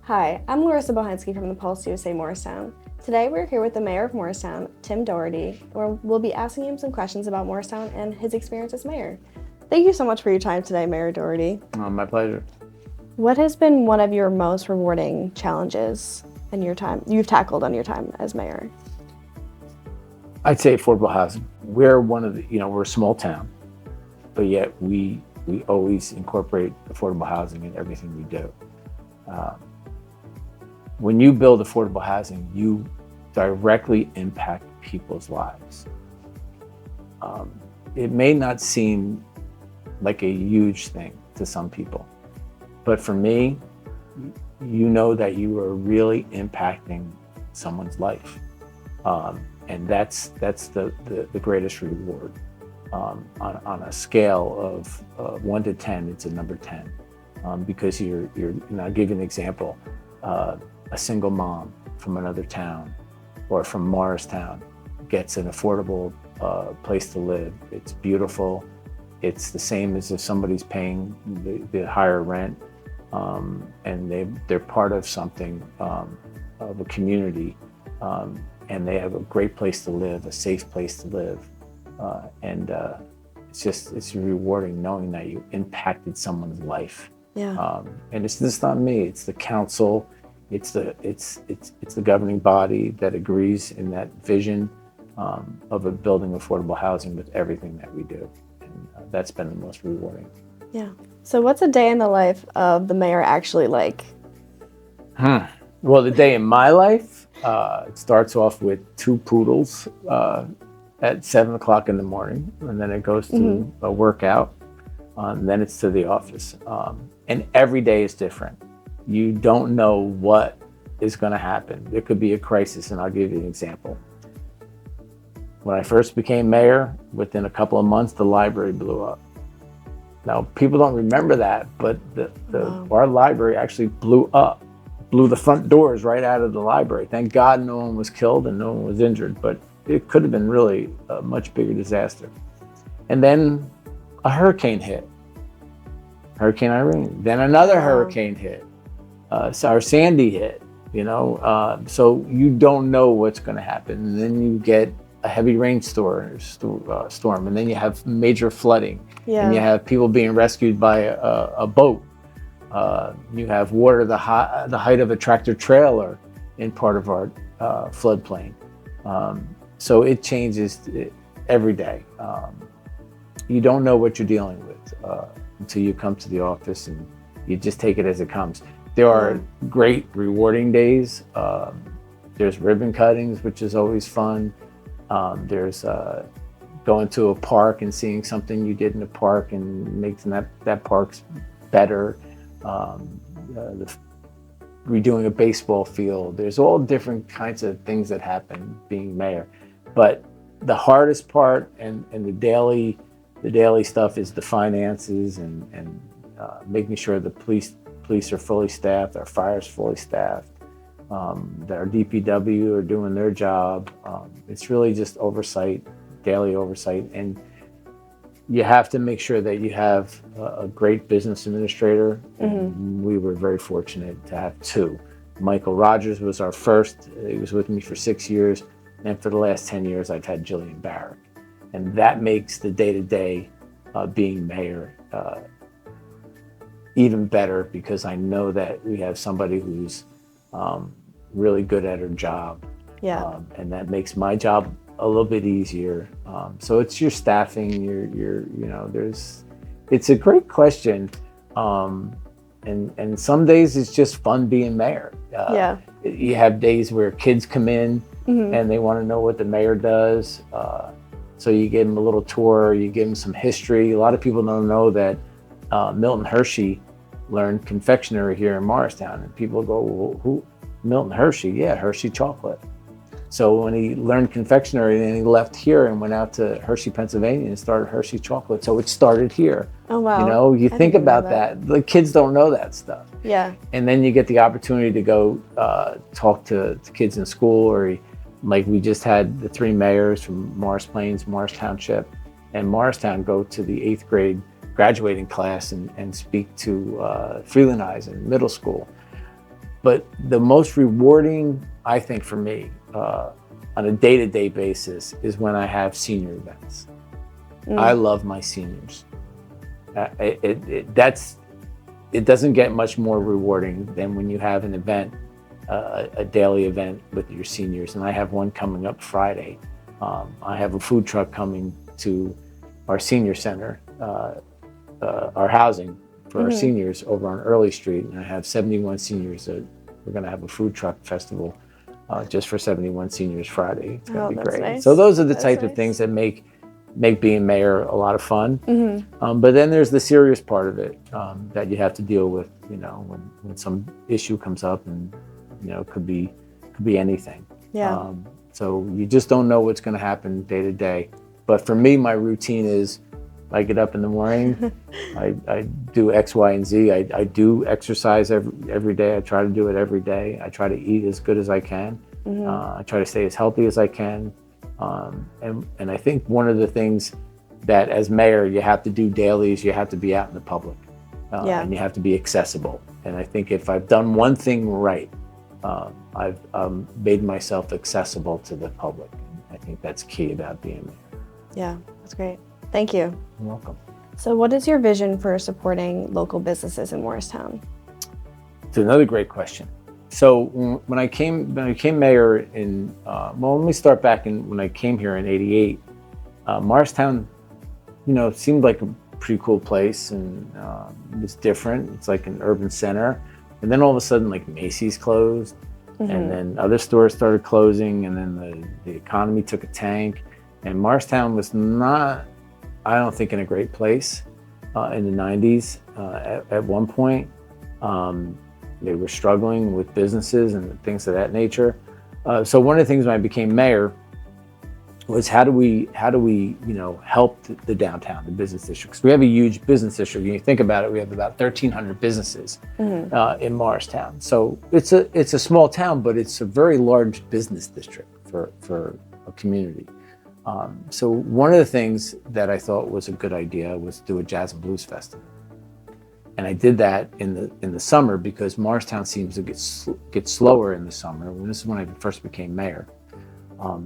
Hi, I'm Larissa Bohensky from the Pulse USA Morristown. Today we're here with the Mayor of Morristown, Tim Dougherty, where we'll be asking him some questions about Morristown and his experience as mayor. Thank you so much for your time today, Mayor Dougherty. My pleasure. What has been one of your most rewarding challenges in your time you've tackled on your time as mayor? I'd say affordable housing. We're we're a small town, but yet we always incorporate affordable housing in everything we do. When you build affordable housing, you directly impact people's lives. It may not seem like a huge thing to some people, but for me, you know that you are really impacting someone's life. And that's the greatest reward. On a scale of 1 to 10, it's a number 10, because you're. And I'll give you an example. A single mom from another town or from Morristown gets an affordable place to live. It's beautiful. It's the same as if somebody's paying the higher rent, and they're part of something, of a community, and they have a great place to live, a safe place to live, and it's rewarding knowing that you impacted someone's life. Yeah. And it's just not me. It's the council. It's the governing body that agrees in that vision of a building affordable housing with everything that we do, and that's been the most rewarding. Yeah. So what's a day in the life of the mayor actually like? Well, the day in my life, it starts off with 2 poodles at 7 o'clock in the morning, and then it goes to a workout, and then it's to the office. And every day is different. You don't know what is going to happen. There could be a crisis, and I'll give you an example. When I first became mayor, within a couple of months, the library blew up. Now, people don't remember that, but our library actually blew up, blew the front doors right out of the library. Thank God no one was killed and no one was injured, but it could have been really a much bigger disaster. And then a hurricane hit, Hurricane Irene. Then another hurricane hit. Our Sandy hit, so you don't know what's going to happen. And then you get a heavy rainstorm, and then you have major flooding, and you have people being rescued by a boat. You have water the height of a tractor trailer in part of our floodplain. So it changes every day. You don't know what you're dealing with until you come to the office, and you just take it as it comes. There are great, rewarding days. There's ribbon cuttings, which is always fun. There's going to a park and seeing something you did in the park and making that park's better. Redoing a baseball field. There's all different kinds of things that happen being mayor. But the hardest part and the daily stuff is the finances and making sure the police are fully staffed, our fire's fully staffed, that our DPW are doing their job. It's really just oversight, daily oversight, and you have to make sure that you have a great business administrator. And we were very fortunate to have 2. Michael Rogers was our first. He was with me for 6 years, and for the last 10 years, I've had Jillian Barrick, and that makes the day-to-day being mayor even better, because I know that we have somebody who's really good at her job, and that makes my job a little bit easier. So it's your staffing, it's a great question, and some days it's just fun being mayor. You have days where kids come in and they want to know what the mayor does, so you give them a little tour, you give them some history. A lot of people don't know that Milton Hershey learned confectionery here in Morristown, and people go, well, who? Milton Hershey? Yeah, Hershey chocolate. So when he learned confectionery, then he left here and went out to Hershey, Pennsylvania, and started Hershey chocolate. So it started here. Oh wow! You think about that. The kids don't know that stuff. Yeah. And then you get the opportunity to go talk to kids in school, or like we just had the 3 mayors from Morris Plains, Morris Township, and Morristown go to the 8th grade graduating class and speak to Freeland Eyes in middle school. But the most rewarding, I think, for me, on a day-to-day basis is when I have senior events. I love my seniors. It doesn't get much more rewarding than when you have an event, a daily event with your seniors. And I have one coming up Friday. I have a food truck coming to our senior center, our housing for our seniors over on Early Street. And I have 71 seniors. We're going to have a food truck festival just for 71 seniors Friday. It's going to be great. Nice. So those are the type of things that make being mayor a lot of fun. But then there's the serious part of it that you have to deal with, when some issue comes up, and it could be anything. Yeah. So you just don't know what's going to happen day to day. But for me, my routine is I get up in the morning, I do X, Y, and Z. I do exercise every day. I try to do it every day. I try to eat as good as I can. I try to stay as healthy as I can. And I think one of the things that as mayor you have to do daily is you have to be out in the public, and you have to be accessible. And I think if I've done one thing right, I've made myself accessible to the public. I think that's key about being mayor. Yeah, that's great. Thank you. You're welcome. So what is your vision for supporting local businesses in Morristown? It's another great question. So when I came mayor in, let me start back when I came here in '88. Morristown, seemed like a pretty cool place, and it was different. It's like an urban center. And then all of a sudden, like Macy's closed, and then other stores started closing, and then the economy took a tank. And Morristown was not, I don't think, in a great place in the '90s. At one point, they were struggling with businesses and things of that nature. So one of the things when I became mayor was how do we help the downtown, the business district? Because we have a huge business district. When you think about it, we have about 1,300 businesses in Morristown. So it's a small town, but it's a very large business district for a community. So one of the things that I thought was a good idea was to do a Jazz and Blues Festival. And I did that in the summer because Morristown seems to get slower in the summer. And this is when I first became mayor.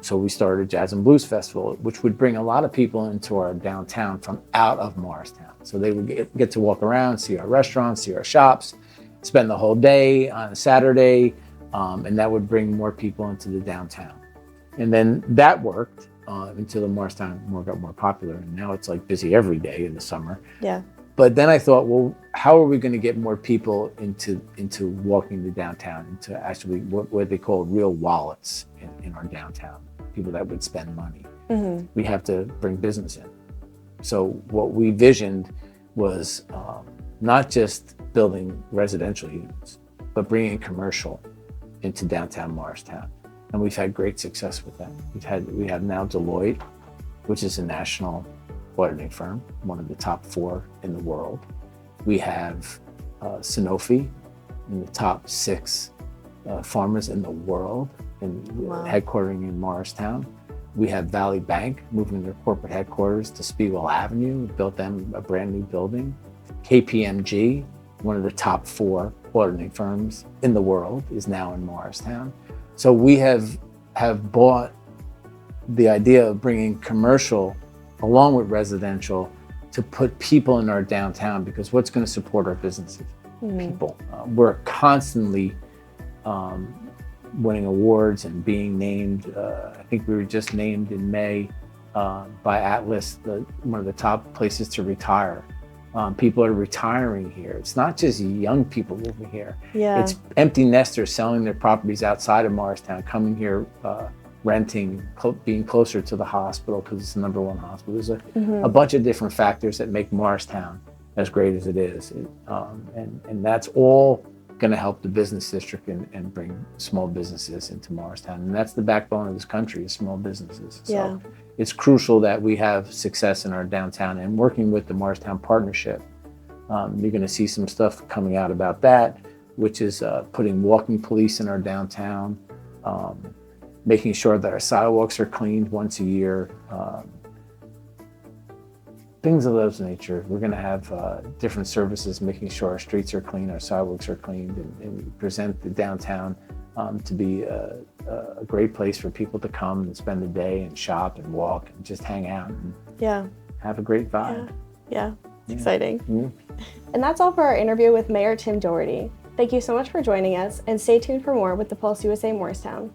So we started a Jazz and Blues Festival, which would bring a lot of people into our downtown from out of Morristown. So they would get to walk around, see our restaurants, see our shops, spend the whole day on a Saturday, and that would bring more people into the downtown. And then that worked until the Morristown got more popular, and now it's like busy every day in the summer. Yeah. But then I thought, well, how are we going to get more people into walking the downtown, into actually what they call real wallets in our downtown, people that would spend money? We have to bring business in. So what we visioned was not just building residential units, but bringing commercial into downtown Morristown. And we've had great success with that. We have now Deloitte, which is a national auditing firm, one of the top 4 in the world. We have Sanofi, in the top 6 farmers in the world, headquartering in Morristown. We have Valley Bank moving their corporate headquarters to Spiegel Avenue. We built them a brand new building. KPMG, one of the top 4 auditing firms in the world, is now in Morristown. So we have bought the idea of bringing commercial along with residential to put people in our downtown, because what's going to support our businesses? People. We're constantly winning awards and being named. I think we were just named in May by Atlas, one of the top places to retire. People are retiring here. It's not just young people living here. Yeah. It's empty nesters selling their properties outside of Morristown, coming here, renting, being closer to the hospital because it's the #1 hospital. There's a bunch of different factors that make Morristown as great as it is. And that's all going to help the business district and bring small businesses into Morristown. And that's the backbone of this country, is small businesses. So it's crucial that we have success in our downtown, and working with the Morristown Partnership. You're going to see some stuff coming out about that, which is putting walking police in our downtown, making sure that our sidewalks are cleaned once a year, things of those nature. We're going to have different services, making sure our streets are clean, our sidewalks are cleaned, and present the downtown to be a great place for people to come and spend the day and shop and walk and just hang out and have a great vibe. Yeah. It's exciting. Mm-hmm. And that's all for our interview with Mayor Tim Dougherty. Thank you so much for joining us, and stay tuned for more with the Pulse USA Morristown.